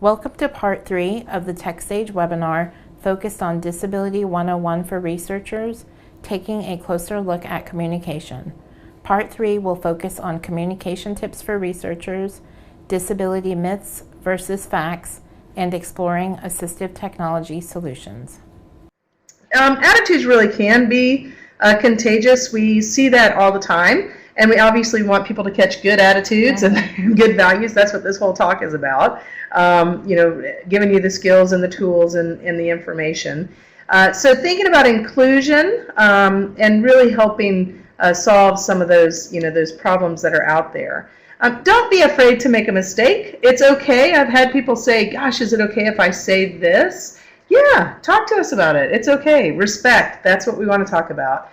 Welcome to Part 3 of the TechSAge webinar focused on Disability 101 for researchers, taking a closer look at communication. Part 3 will focus on communication tips for researchers, disability myths versus facts, and exploring assistive technology solutions. Attitudes really can be contagious. We see that all the time, and we obviously want people to catch good attitudes and good values. That's what this whole talk is about. Giving you the skills and the tools and the information. So thinking about inclusion and really helping solve some of those, those problems that are out there. Don't be afraid to make a mistake. It's okay. I've had people say, gosh, is it okay if I say this? Yeah, talk to us about it. It's okay. Respect. That's what we want to talk about.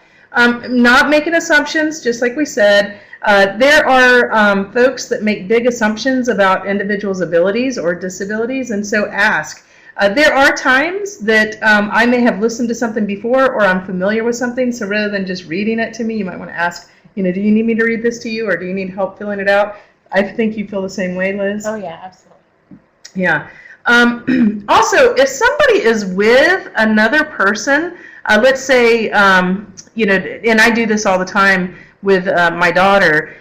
Not making assumptions, just like we said. There are folks that make big assumptions about individuals' abilities or disabilities, and so ask. There are times that I may have listened to something before or I'm familiar with something, so rather than just reading it to me, you might want to ask, do you need me to read this to you or do you need help filling it out? I think you feel the same way, Liz. Oh, yeah, absolutely. Yeah. Also, if somebody is with another person, let's say, and I do this all the time with my daughter,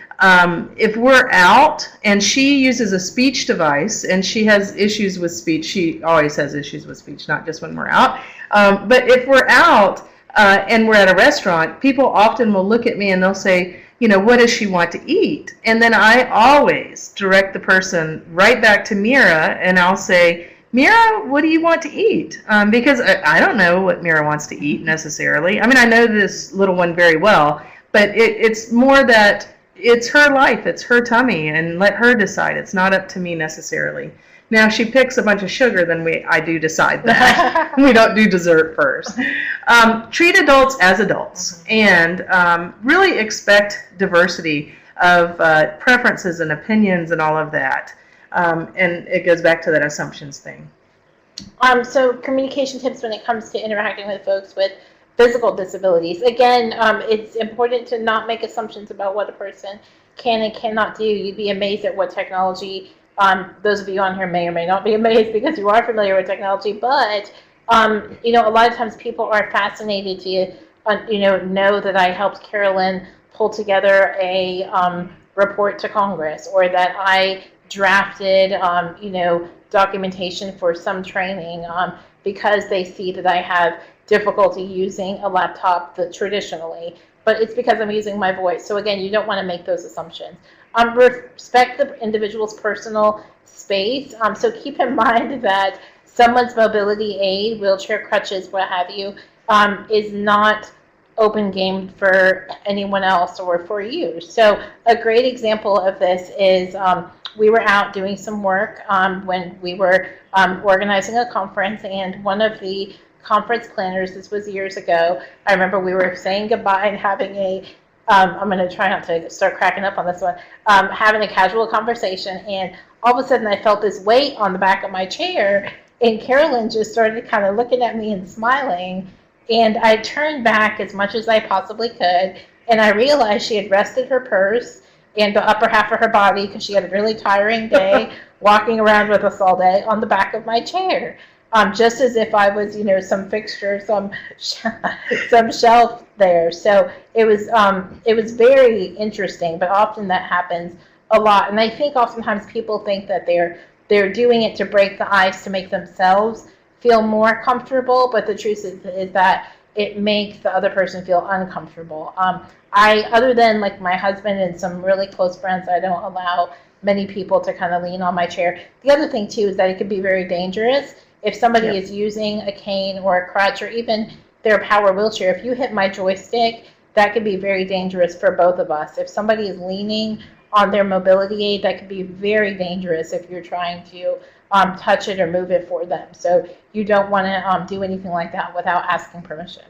if we're out and she uses a speech device and she has issues with speech, she always has issues with speech, not just when we're out, but if we're out and we're at a restaurant, people often will look at me and they'll say, what does she want to eat? And then I always direct the person right back to Mira, and I'll say, Mira, what do you want to eat? Because I don't know what Mira wants to eat necessarily. I mean, I know this little one very well, but it's more that it's her life, it's her tummy, and let her decide. It's not up to me necessarily. Now, if she picks a bunch of sugar, then I do decide that. We don't do dessert first. Treat adults as adults and really expect diversity of preferences and opinions and all of that. And it goes back to that assumptions thing. So communication tips when it comes to interacting with folks with physical disabilities. Again, it's important to not make assumptions about what a person can and cannot do. You'd be amazed at what technology, those of you on here may or may not be amazed because you are familiar with technology, but a lot of times people are fascinated to know that I helped Carolyn pull together a report to Congress, or that I drafted documentation for some training because they see that I have difficulty using a laptop traditionally, but it's because I'm using my voice. So again, you don't want to make those assumptions. Respect the individual's personal space. So keep in mind that someone's mobility aid, wheelchair, crutches, what have you, is not open game for anyone else or for you. So a great example of this is we were out doing some work when we were organizing a conference, and one of the conference planners, this was years ago, I remember we were saying goodbye and having I'm going to try not to start cracking up on this one, having a casual conversation, and all of a sudden I felt this weight on the back of my chair, and Carolyn just started kind of looking at me and smiling, and I turned back as much as I possibly could, and I realized she had rested her purse and the upper half of her body, because she had a really tiring day, walking around with us all day, on the back of my chair. Just as if I was, some fixture, some shelf there. So it was very interesting, but often that happens a lot. And I think oftentimes people think that they're doing it to break the ice to make themselves feel more comfortable, but the truth is that it makes the other person feel uncomfortable. Other than like my husband and some really close friends, I don't allow many people to kind of lean on my chair. The other thing too is that it could be very dangerous. If somebody is using a cane or a crutch or even their power wheelchair, if you hit my joystick, that could be very dangerous for both of us. If somebody is leaning on their mobility aid, that could be very dangerous if you're trying to touch it or move it for them. So you don't want to do anything like that without asking permission.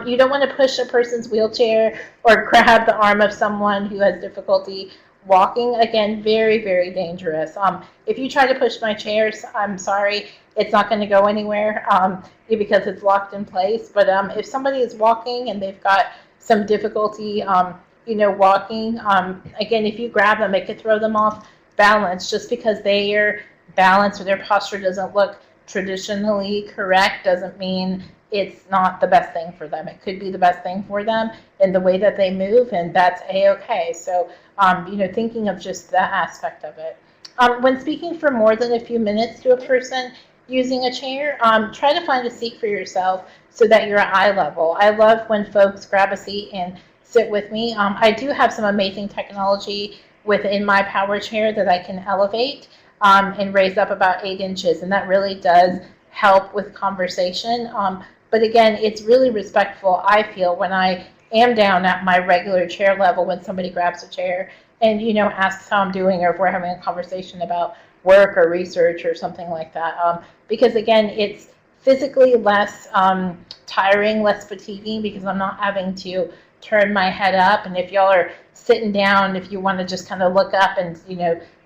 You don't want to push a person's wheelchair or grab the arm of someone who has difficulty walking. Again, very, very dangerous. If you try to push my chairs, I'm sorry, it's not going to go anywhere because it's locked in place. But if somebody is walking and they've got some difficulty, walking, again, if you grab them, it could throw them off balance just because they are balance or their posture doesn't look traditionally correct doesn't mean it's not the best thing for them. It could be the best thing for them in the way that they move, and that's a-okay. So, thinking of just that aspect of it. When speaking for more than a few minutes to a person using a chair, try to find a seat for yourself so that you're at eye level. I love when folks grab a seat and sit with me. I do have some amazing technology within my power chair that I can elevate and raise up about 8 inches, and that really does help with conversation. But again, it's really respectful, I feel, when I am down at my regular chair level when somebody grabs a chair and, asks how I'm doing, or if we're having a conversation about work or research or something like that. Because again, it's physically less tiring, less fatiguing, because I'm not having to turn my head up. And if y'all are sitting down, if you want to just kind of look up and,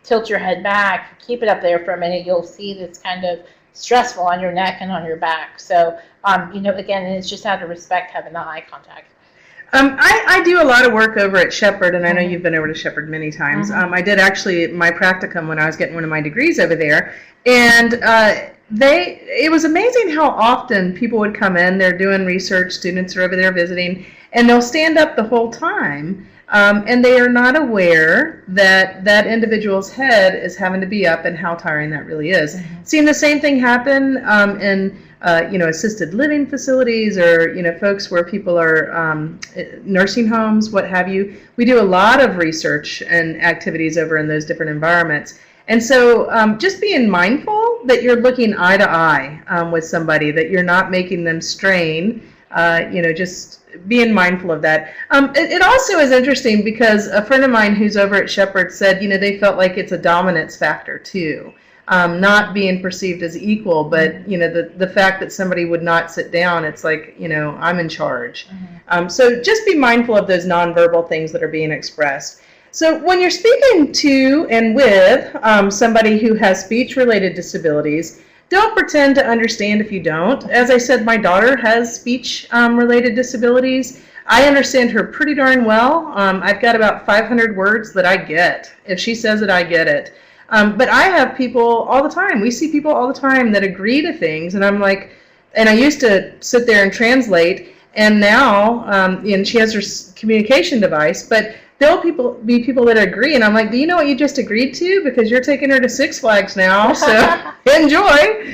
tilt your head back, keep it up there for a minute, you'll see this kind of stressful on your neck and on your back. So, again, it's just out of respect having the eye contact. I do a lot of work over at Shepherd, and I know you've been over to Shepherd many times. I did actually my practicum when I was getting one of my degrees over there, and it was amazing how often people would come in, they're doing research, students are over there visiting, and they'll stand up the whole time, and they are not aware that that individual's head is having to be up and how tiring that really is. Seeing the same thing happen in assisted living facilities, or folks where people are nursing homes, what have you. We do a lot of research and activities over in those different environments, and so just being mindful that you're looking eye to eye with somebody, that you're not making them strain. Just being mindful of that. It also is interesting because a friend of mine who's over at Shepherd said, they felt like it's a dominance factor too. Not being perceived as equal, but the fact that somebody would not sit down, it's like, I'm in charge. So just be mindful of those nonverbal things that are being expressed. So when you're speaking to and with somebody who has speech-related disabilities, don't pretend to understand if you don't. As I said, my daughter has speech-related disabilities. I understand her pretty darn well. I've got about 500 words that I get. If she says it, I get it. But I have people all the time. We see people all the time that agree to things, and I'm like, and I used to sit there and translate, and now, and she has her communication device, but there'll be people that agree, and I'm like, do you know what you just agreed to? Because you're taking her to Six Flags now, so enjoy.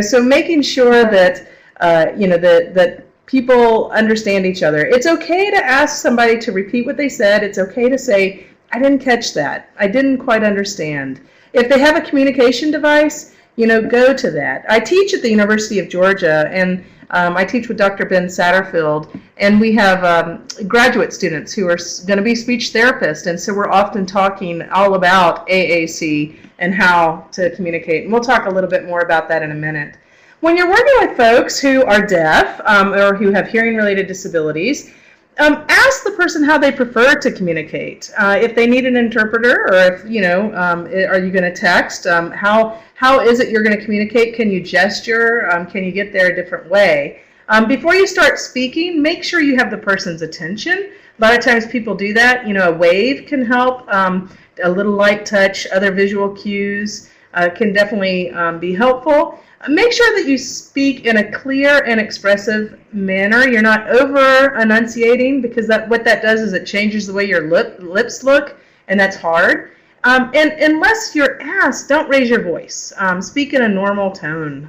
So making sure that that people understand each other. It's okay to ask somebody to repeat what they said. It's okay to say, I didn't catch that. I didn't quite understand. If they have a communication device, go to that. I teach at the University of Georgia, and I teach with Dr. Ben Satterfield, and we have graduate students who are going to be speech therapists, and so we're often talking all about AAC and how to communicate. And we'll talk a little bit more about that in a minute. When you're working with folks who are deaf or who have hearing-related disabilities, ask the person how they prefer to communicate. If they need an interpreter, or if, are you going to text? How is it you're going to communicate? Can you gesture? Can you get there a different way? Before you start speaking, make sure you have the person's attention. A lot of times people do that. A wave can help. A little light touch, other visual cues can definitely be helpful. Make sure that you speak in a clear and expressive manner. You're not over enunciating, because what that does is it changes the way your lips look, and that's hard. And unless you're asked, don't raise your voice. Speak in a normal tone.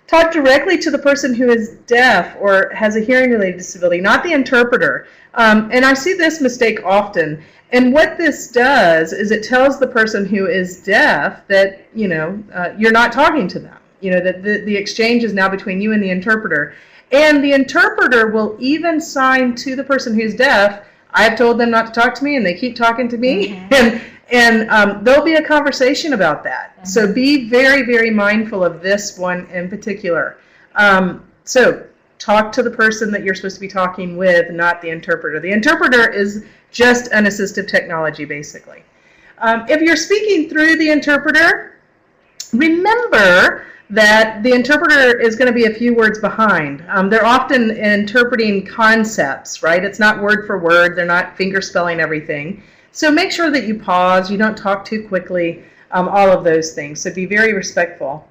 Talk directly to the person who is deaf or has a hearing-related disability, not the interpreter. And I see this mistake often. And what this does is it tells the person who is deaf that, you're not talking to them. That the exchange is now between you and the interpreter. And the interpreter will even sign to the person who's deaf, I've told them not to talk to me, and they keep talking to me. And there'll be a conversation about that. So be very, very mindful of this one in particular. So talk to the person that you're supposed to be talking with, not the interpreter. The interpreter is just an assistive technology, basically. If you're speaking through the interpreter, remember that the interpreter is going to be a few words behind. They're often interpreting concepts, right? It's not word for word. They're not finger spelling everything. So make sure that you pause. You don't talk too quickly. all of those things. So be very respectful.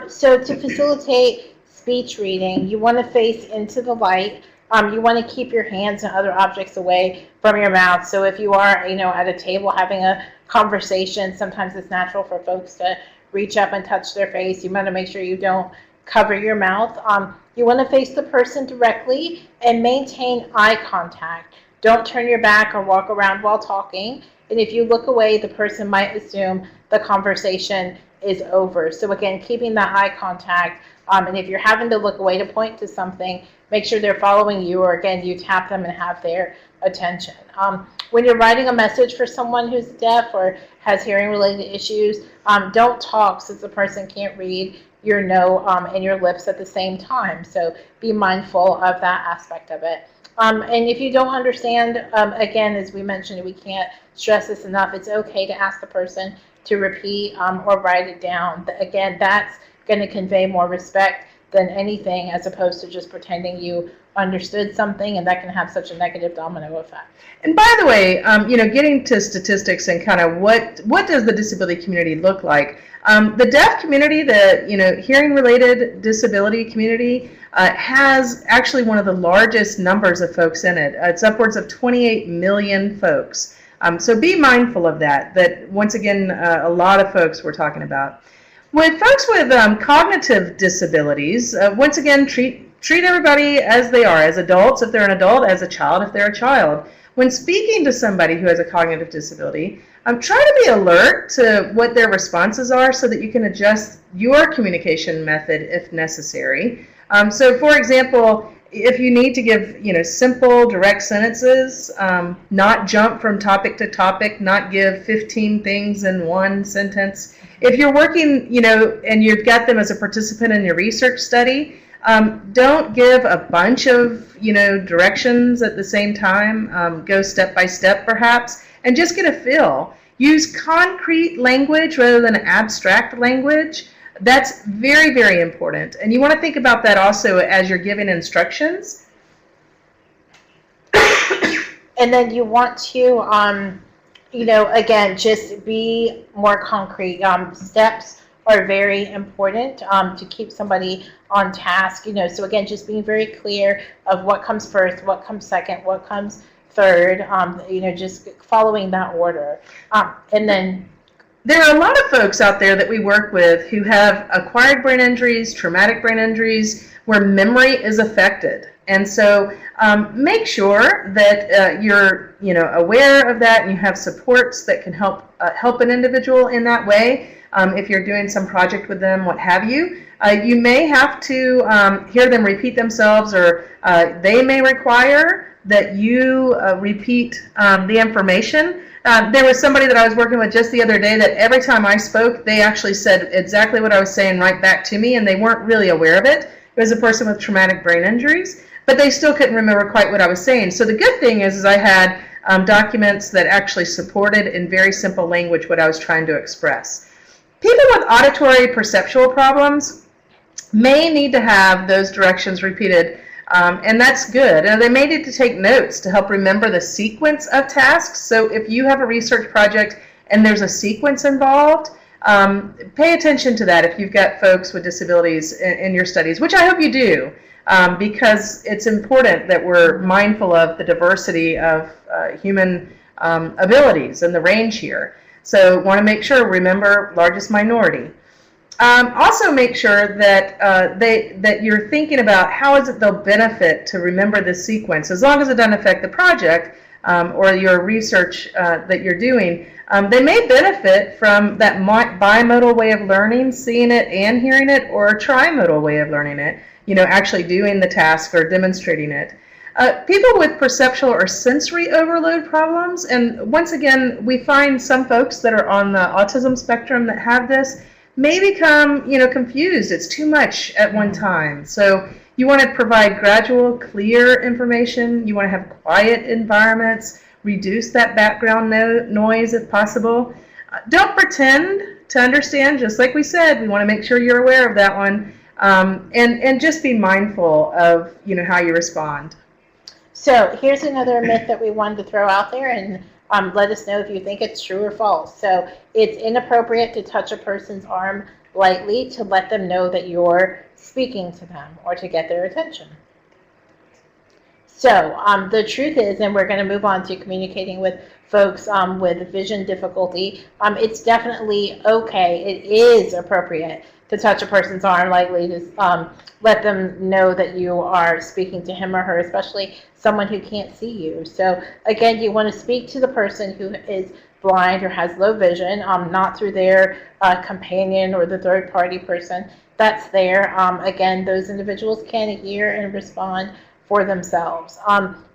So to facilitate speech reading, you want to face into the light. You want to keep your hands and other objects away from your mouth. So if you are, at a table having a conversation, sometimes it's natural for folks to reach up and touch their face. You want to make sure you don't cover your mouth. You want to face the person directly and maintain eye contact. Don't turn your back or walk around while talking. And if you look away, the person might assume the conversation is over. So again, keeping that eye contact. And if you're having to look away to point to something, make sure they're following you, or again, you tap them and have their attention. When you're writing a message for someone who's deaf or has hearing-related issues, don't talk since the person can't read your no and your lips at the same time. So be mindful of that aspect of it. And if you don't understand, again, as we mentioned, we can't stress this enough, it's okay to ask the person to repeat or write it down. Again, that's going to convey more respect than anything, as opposed to just pretending you understood something, and that can have such a negative domino effect. And by the way, getting to statistics and kind of what does the disability community look like? The deaf community, the hearing-related disability community, has actually one of the largest numbers of folks in it. It's upwards of 28 million folks. So be mindful of that. That once again, a lot of folks we're talking about. With folks with cognitive disabilities, once again, treat everybody as they are, as adults if they're an adult, as a child if they're a child. When speaking to somebody who has a cognitive disability, try to be alert to what their responses are so that you can adjust your communication method if necessary. So for example, if you need to give simple, direct sentences, not jump from topic to topic, not give 15 things in one sentence. If you're working, and you've got them as a participant in your research study, don't give a bunch of, directions at the same time. Go step by step, perhaps, and just get a feel. Use concrete language rather than abstract language. That's very, very important. And you want to think about that also as you're giving instructions. And then you want to, again, just be more concrete. Steps are very important to keep somebody on task. So again, just being very clear of what comes first, what comes second, what comes third, just following that order. And then there are a lot of folks out there that we work with who have acquired brain injuries, traumatic brain injuries, where memory is affected. And so make sure that you're aware of that and you have supports that can help an individual in that way. If you're doing some project with them, what have you. You may have to hear them repeat themselves, or they may require that you repeat the information. There was somebody that I was working with just the other day that every time I spoke, they actually said exactly what I was saying right back to me, and they weren't really aware of it. It was a person with traumatic brain injuries, but they still couldn't remember quite what I was saying. So the good thing is I had documents that actually supported in very simple language what I was trying to express. People with auditory perceptual problems may need to have those directions repeated, and that's good. And they may need to take notes to help remember the sequence of tasks. So if you have a research project and there's a sequence involved, pay attention to that if you've got folks with disabilities in your studies, which I hope you do, because it's important that we're mindful of the diversity of human abilities and the range here. So want to make sure, remember, largest minority. Also make sure that that you're thinking about how is it they'll benefit to remember this sequence, as long as it doesn't affect the project or your research that you're doing. They may benefit from that bimodal way of learning, seeing it and hearing it, or a trimodal way of learning it, actually doing the task or demonstrating it. People with perceptual or sensory overload problems, and once again, we find some folks that are on the autism spectrum that have this, may become, confused. It's too much at one time. So you want to provide gradual, clear information. You want to have quiet environments, reduce that background noise if possible. Don't pretend to understand, just like we said. We want to make sure you're aware of that one, and just be mindful of how you respond. So here's another myth that we wanted to throw out there, and Let us know if you think it's true or false. So it's inappropriate to touch a person's arm lightly to let them know that you're speaking to them or to get their attention. So the truth is, and we're going to move on to communicating with folks with vision difficulty, it's definitely okay. It is appropriate to touch a person's arm lightly to let them know that you are speaking to him or her, especially someone who can't see you. So again, you want to speak to the person who is blind or has low vision, not through their companion or the third party person that's there. Again, those individuals can hear and respond for themselves.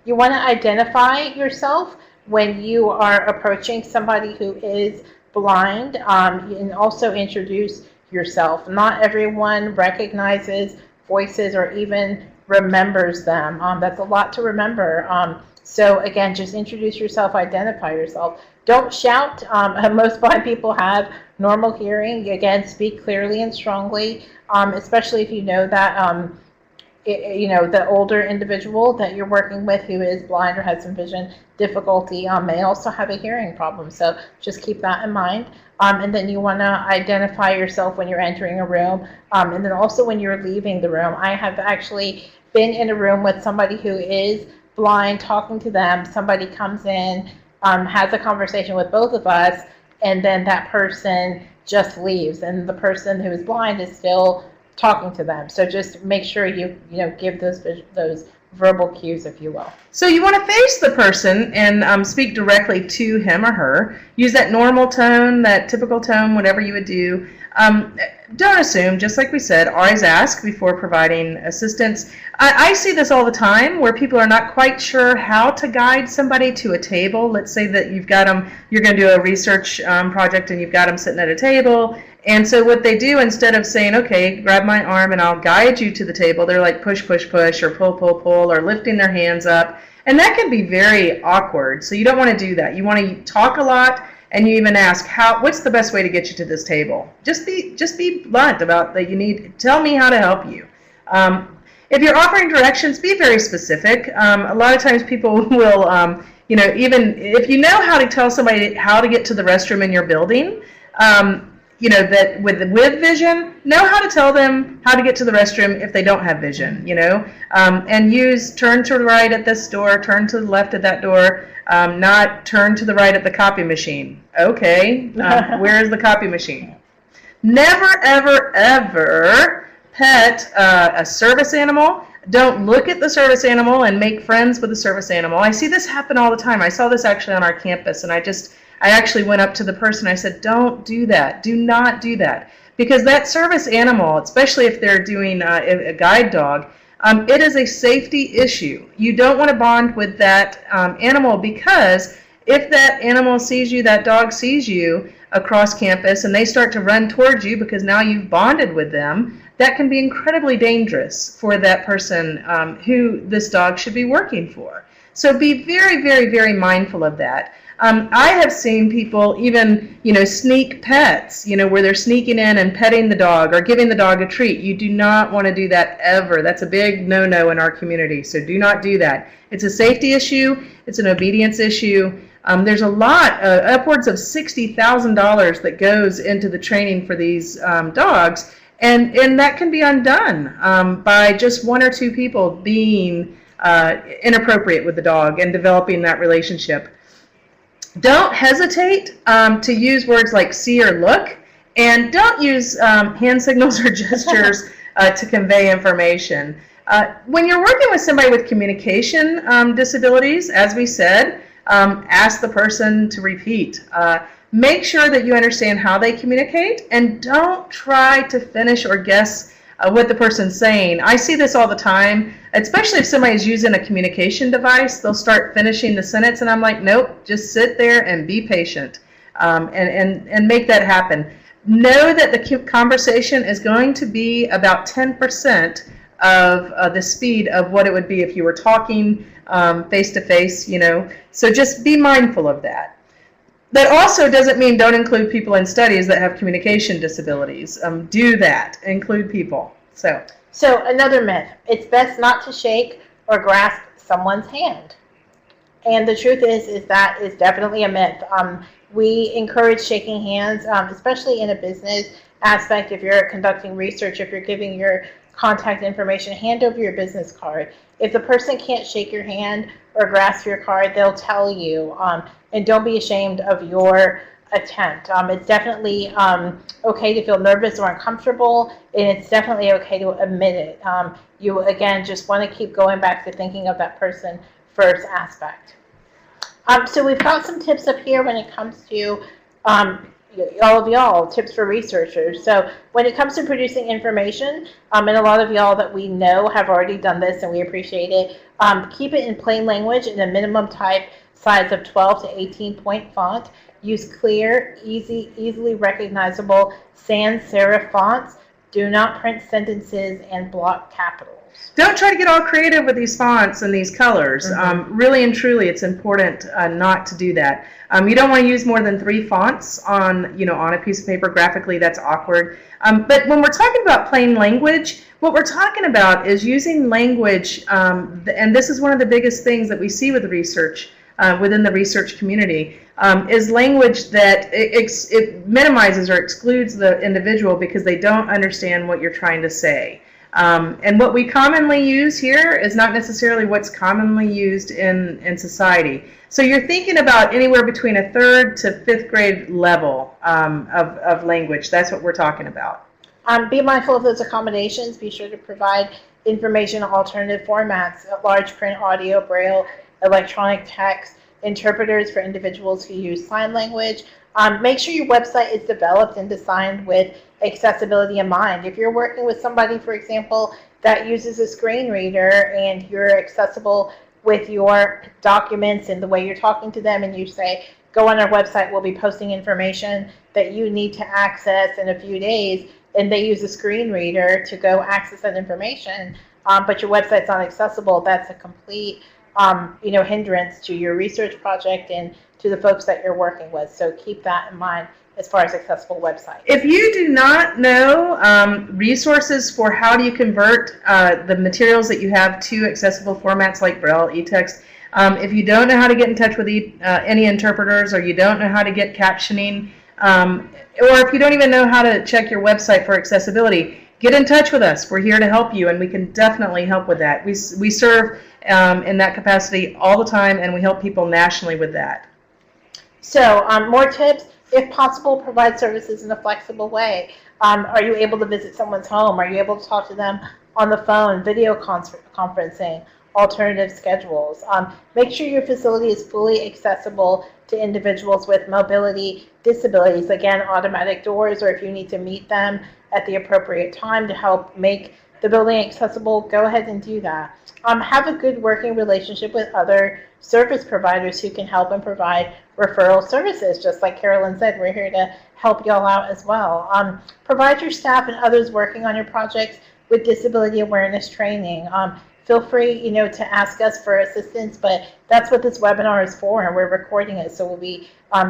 You want to identify yourself when you are approaching somebody who is blind, and also introduce yourself. Not everyone recognizes voices or even remembers them. That's a lot to remember. So again, just introduce yourself, identify yourself. Don't shout. Most blind people have normal hearing. Again, speak clearly and strongly, especially if you know that the older individual that you're working with who is blind or has some vision difficulty may also have a hearing problem. So just keep that in mind. And then you want to identify yourself when you're entering a room, and then also when you're leaving the room. I have actually been in a room with somebody who is blind, talking to them. Somebody comes in, has a conversation with both of us, and then that person just leaves, and the person who is blind is still talking to them. So just make sure you give those verbal cues, if you will. So you want to face the person and speak directly to him or her. Use that normal tone, that typical tone, whatever you would do. Don't assume, just like we said, always ask before providing assistance. I see this all the time where people are not quite sure how to guide somebody to a table. Let's say that you've got them, you're going to do a research project and you've got them sitting at a table. And so what they do, instead of saying, okay, grab my arm and I'll guide you to the table, they're like push, push, push, or pull, pull, pull, or lifting their hands up. And that can be very awkward. So you don't want to do that. You want to talk a lot, and you even ask, what's the best way to get you to this table? Just be blunt about that. Tell me how to help you. If you're offering directions, be very specific. A lot of times people will, even if you know how to tell somebody how to get to the restroom in your building, that with vision, know how to tell them how to get to the restroom if they don't have vision, and use turn to the right at this door, turn to the left at that door, not turn to the right at the copy machine. Okay, where is the copy machine? Never, ever, ever pet a service animal. Don't look at the service animal and make friends with the service animal. I see this happen all the time. I saw this actually on our campus, and I actually went up to the person. I said, don't do that. Do not do that. Because that service animal, especially if they're doing a guide dog, it is a safety issue. You don't want to bond with that animal, because if that animal sees you, that dog sees you across campus, and they start to run towards you because now you've bonded with them, that can be incredibly dangerous for that person who this dog should be working for. So be very, very, very mindful of that. I have seen people even, sneak pets, where they're sneaking in and petting the dog or giving the dog a treat. You do not want to do that ever. That's a big no-no in our community, so do not do that. It's a safety issue. It's an obedience issue. There's a lot, upwards of $60,000 that goes into the training for these dogs, and that can be undone by just one or two people being inappropriate with the dog and developing that relationship. Don't hesitate to use words like see or look, and don't use hand signals or gestures to convey information. When you're working with somebody with communication disabilities, as we said, ask the person to repeat. Make sure that you understand how they communicate, and don't try to finish or guess what the person's saying. I see this all the time, especially if somebody's using a communication device. They'll start finishing the sentence, and I'm like, nope, just sit there and be patient and make that happen. Know that the conversation is going to be about 10% of the speed of what it would be if you were talking face-to-face, So just be mindful of that. That also doesn't mean don't include people in studies that have communication disabilities. Do that. Include people. So another myth. It's best not to shake or grasp someone's hand. And the truth is that is definitely a myth. We encourage shaking hands, especially in a business aspect. If you're conducting research, if you're giving your contact information, hand over your business card. If the person can't shake your hand or grasp your card, they'll tell you. And don't be ashamed of your attempt. It's definitely okay to feel nervous or uncomfortable, and it's definitely okay to admit it. You, again, just want to keep going back to thinking of that person first aspect. So we've got some tips up here when it comes to all of y'all, tips for researchers. So when it comes to producing information, and a lot of y'all that we know have already done this and we appreciate it, keep it in plain language in a minimum type size of 12 to 18 point font. Use clear, easily recognizable sans serif fonts. Do not print sentences and block capitals. Don't try to get all creative with these fonts and these colors. Really and truly, it's important not to do that. You don't want to use more than 3 fonts on a piece of paper. Graphically, that's awkward. But when we're talking about plain language, what we're talking about is using language, and this is one of the biggest things that we see with research within the research community, is language that it minimizes or excludes the individual because they don't understand what you're trying to say. And what we commonly use here is not necessarily what's commonly used in society. So you're thinking about anywhere between a 3rd to 5th grade level of language. That's what we're talking about. Be mindful of those accommodations. Be sure to provide information in alternative formats, large print, audio, braille, electronic text, interpreters for individuals who use sign language. Make sure your website is developed and designed with accessibility in mind. If you're working with somebody, for example, that uses a screen reader and you're accessible with your documents and the way you're talking to them, and you say, go on our website, we'll be posting information that you need to access in a few days, and they use a screen reader to go access that information, but your website's not accessible, that's a complete hindrance to your research project and to the folks that you're working with. So keep that in mind as far as accessible websites. If you do not know resources for how do you convert the materials that you have to accessible formats like Braille, eText, if you don't know how to get in touch with any interpreters, or you don't know how to get captioning, or if you don't even know how to check your website for accessibility, get in touch with us. We're here to help you, and we can definitely help with that. We serve in that capacity all the time, and we help people nationally with that. So more tips. If possible, provide services in a flexible way. Are you able to visit someone's home? Are you able to talk to them on the phone, video conferencing, alternative schedules? Make sure your facility is fully accessible to individuals with mobility disabilities. Again, automatic doors, or if you need to meet them at the appropriate time to help make the building accessible, go ahead and do that. Have a good working relationship with other service providers who can help and provide referral services. Just like Carolyn said, we're here to help y'all out as well. Provide your staff and others working on your projects with disability awareness training. Feel free, to ask us for assistance, but that's what this webinar is for, and we're recording it, so we'll be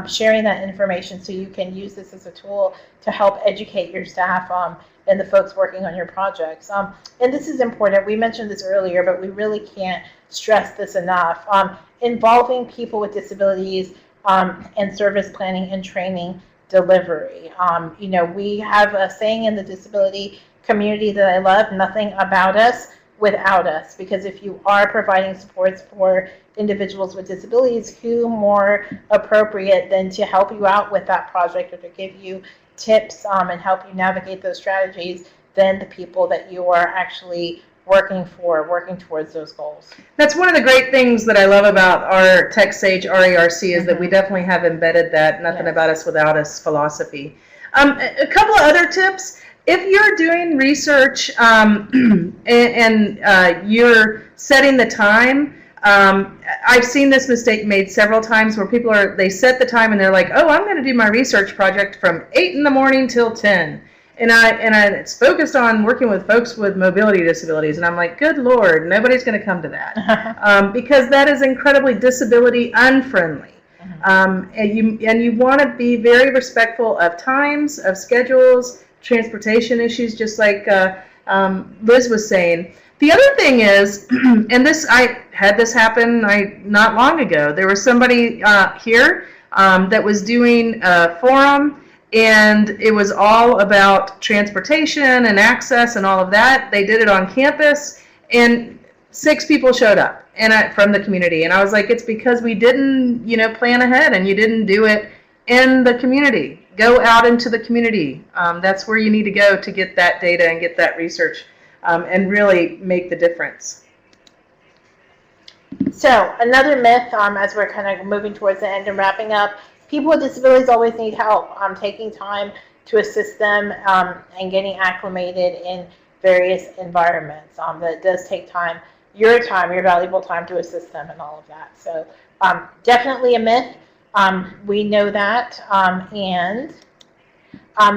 sharing that information so you can use this as a tool to help educate your staff and the folks working on your projects. And this is important. We mentioned this earlier, but we really can't stress this enough. Involving people with disabilities and service planning and training delivery. We have a saying in the disability community that I love: nothing about us without us. Because if you are providing supports for individuals with disabilities, who more appropriate than to help you out with that project, or to give you tips and help you navigate those strategies, than the people that you are actually working towards those goals. That's one of the great things that I love about our TechSAge RARC is that we definitely have embedded that nothing about us without us philosophy. A couple of other tips. If you're doing research and you're setting the time, I've seen this mistake made several times where people they set the time and they're like, oh, I'm going to do my research project from 8 in the morning till 10. And it's focused on working with folks with mobility disabilities. And I'm like, good Lord, nobody's going to come to that. Because that is incredibly disability unfriendly. And you want to be very respectful of times, of schedules, transportation issues, just like Liz was saying. The other thing is, and this I had this happen not long ago. There was somebody here that was doing a forum, and it was all about transportation and access and all of that. They did it on campus, and 6 people showed up from the community, and I was like, it's because we didn't, plan ahead, and you didn't do it in the community. Go out into the community. That's where you need to go to get that data and get that research and really make the difference. So another myth, as we're kind of moving towards the end and wrapping up, people with disabilities always need help taking time to assist them and getting acclimated in various environments. That does take time, your valuable time to assist them and all of that. So definitely a myth. We know that, and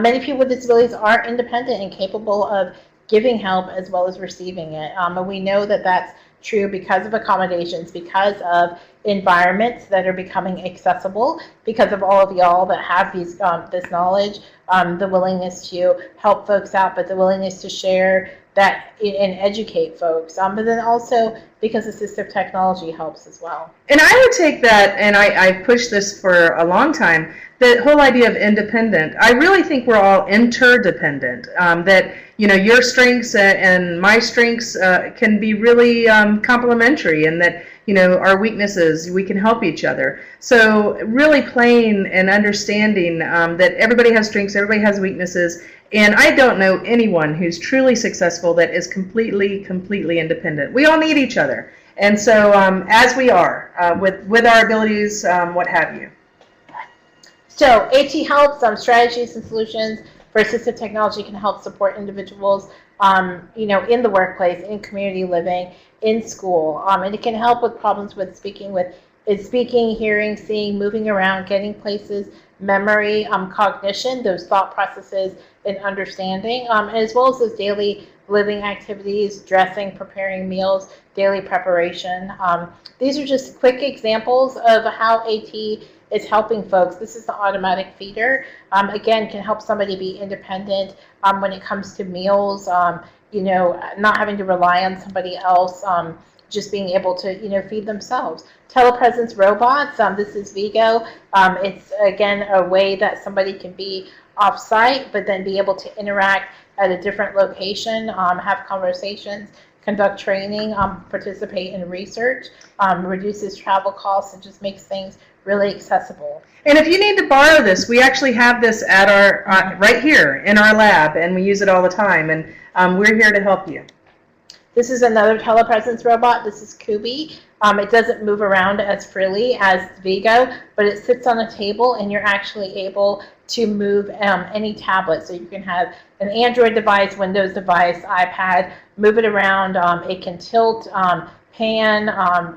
many people with disabilities are independent and capable of giving help as well as receiving it. And we know that that's true because of accommodations, because of environments that are becoming accessible, because of all of y'all that have these this knowledge, the willingness to help folks out, but the willingness to share that and educate folks. But then also because assistive technology helps as well. And I would take that, and I've pushed this for a long time, the whole idea of independent. I really think we're all interdependent, that your strengths and my strengths can be really complementary, and that our weaknesses, we can help each other. So really playing and understanding that everybody has strengths, everybody has weaknesses, and I don't know anyone who's truly successful that is completely independent. We all need each other, and so as we are with our abilities, what have you. So AT helps, strategies and solutions for assistive technology can help support individuals, in the workplace, in community living, in school, and it can help with problems with speaking, hearing, seeing, moving around, getting places, memory, cognition, those thought processes, and understanding, as well as those daily living activities, dressing, preparing meals, daily preparation. These are just quick examples of how AT is helping folks. This is the automatic feeder. Again, can help somebody be independent when it comes to meals, not having to rely on somebody else, just being able to, feed themselves. Telepresence robots, this is Vigo. It's, again, a way that somebody can be off-site, but then be able to interact at a different location, have conversations, conduct training, participate in research, reduces travel costs, and just makes things really accessible. And if you need to borrow this, we actually have this at our right here in our lab, and we use it all the time, and we're here to help you. This is another telepresence robot. This is Kubi. It doesn't move around as freely as Vigo, but it sits on a table, and you're actually able to move any tablet. So you can have an Android device, Windows device, iPad, move it around. It can tilt, pan,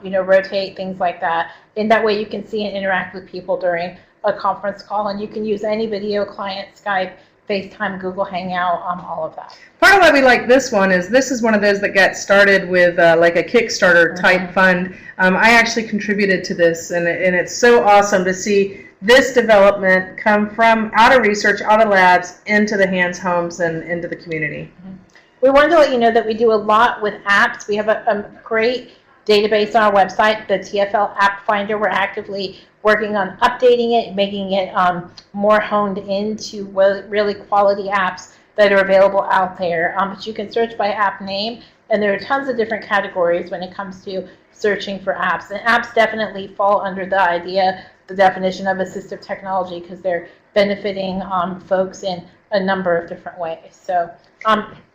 rotate, things like that. In that way, you can see and interact with people during a conference call, and you can use any video client, Skype, FaceTime, Google Hangout, all of that. Part of why we like this one is this is one of those that got started with like a Kickstarter type fund. I actually contributed to this, and it's so awesome to see this development come from out of research, out of labs, into the hands, homes, and into the community. We wanted to let you know that we do a lot with apps. We have a great database on our website, the TFL App Finder. We're actively working on updating it, making it more honed into really quality apps that are available out there. But you can search by app name, and there are tons of different categories when it comes to searching for apps. And apps definitely fall under the definition of assistive technology, because they're benefiting folks in a number of different ways. So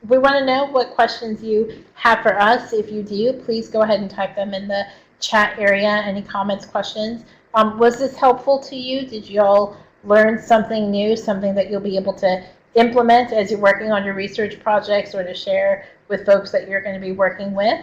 we want to know what questions you have for us. If you do, please go ahead and type them in the chat area. Any comments, questions? Was this helpful to you? Did you all learn something new, something that you'll be able to implement as you're working on your research projects, or to share with folks that you're going to be working with?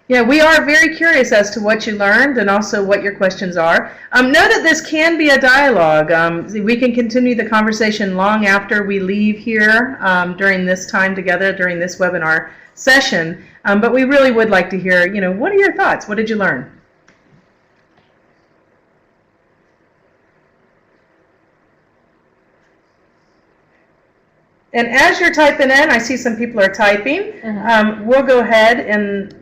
Yeah, we are very curious as to what you learned and also what your questions are. Know that this can be a dialogue. We can continue the conversation long after we leave here during this time together, during this webinar session. But we really would like to hear, what are your thoughts? What did you learn? And as you're typing in, I see some people are typing. We'll go ahead and...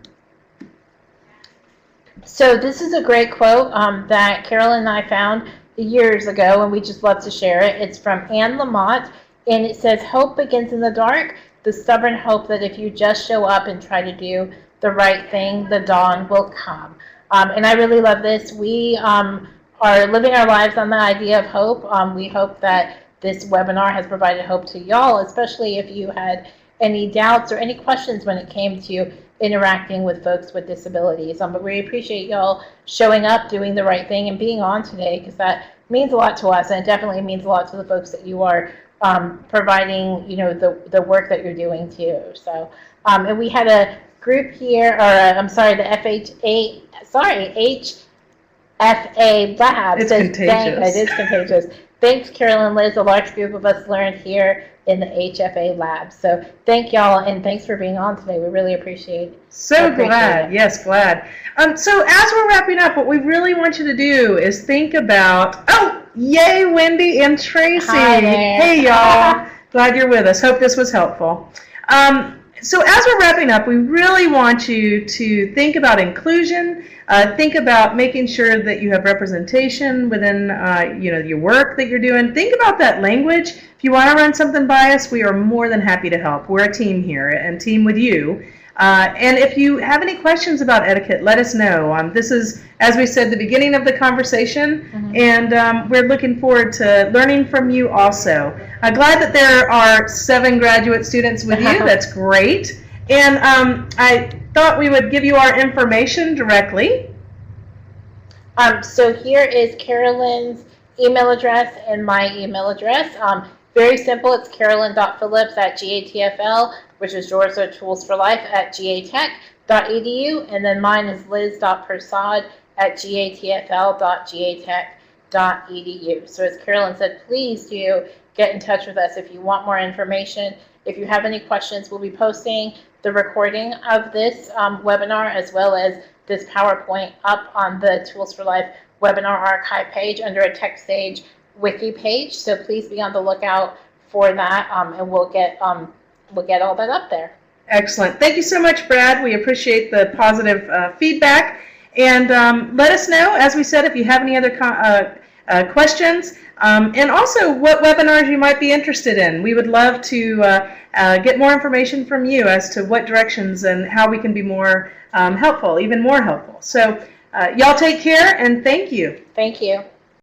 So this is a great quote that Carolyn and I found years ago, and we just love to share it. It's from Anne Lamott, and it says, "Hope begins in the dark, the stubborn hope that if you just show up and try to do the right thing, the dawn will come." And I really love this. We are living our lives on the idea of hope. We hope that this webinar has provided hope to y'all, especially if you had any doubts or any questions when it came to interacting with folks with disabilities. But we appreciate y'all showing up, doing the right thing, and being on today, because that means a lot to us, and it definitely means a lot to the folks that you are providing, you know, the work that you're doing too. So, and we had a group here, or I'm sorry, the HFA lab. It's contagious. It is contagious. Thanks, Carol and Liz. A large group of us learned here in the HFA lab. So thank y'all, and thanks for being on today. We really appreciate it. So glad. Yes, glad. So as we're wrapping up, what we really want you to do is think about, oh, yay, Wendy and Tracy. Hi there. Hey, y'all. Glad you're with us. Hope this was helpful. So as we're wrapping up, we really want you to think about inclusion, think about making sure that you have representation within you know, your work that you're doing. Think about that language. If you want to run something by us, we are more than happy to help. We're a team here, and team with you. And if you have any questions about etiquette, let us know. This is, as we said, the beginning of the conversation, and we're looking forward to learning from you also. I'm glad that there are 7 graduate students with you. That's great. And I thought we would give you our information directly. So here is Carolyn's email address and my email address. Very simple. It's carolyn.phillips@GATFL, which is Georgia Tools for Life at gatech.edu, and then mine is liz.persad@gatfl.gatech.edu. So as Carolyn said, please do get in touch with us if you want more information. If you have any questions, we'll be posting the recording of this webinar as well as this PowerPoint up on the Tools for Life webinar archive page under a TechSAge wiki page. So please be on the lookout for that, and we'll get all that up there. Excellent. Thank you so much, Brad. We appreciate the positive feedback. And let us know, as we said, if you have any other questions, and also what webinars you might be interested in. We would love to get more information from you as to what directions and how we can be more helpful, even more helpful. So y'all take care, and thank you. Thank you.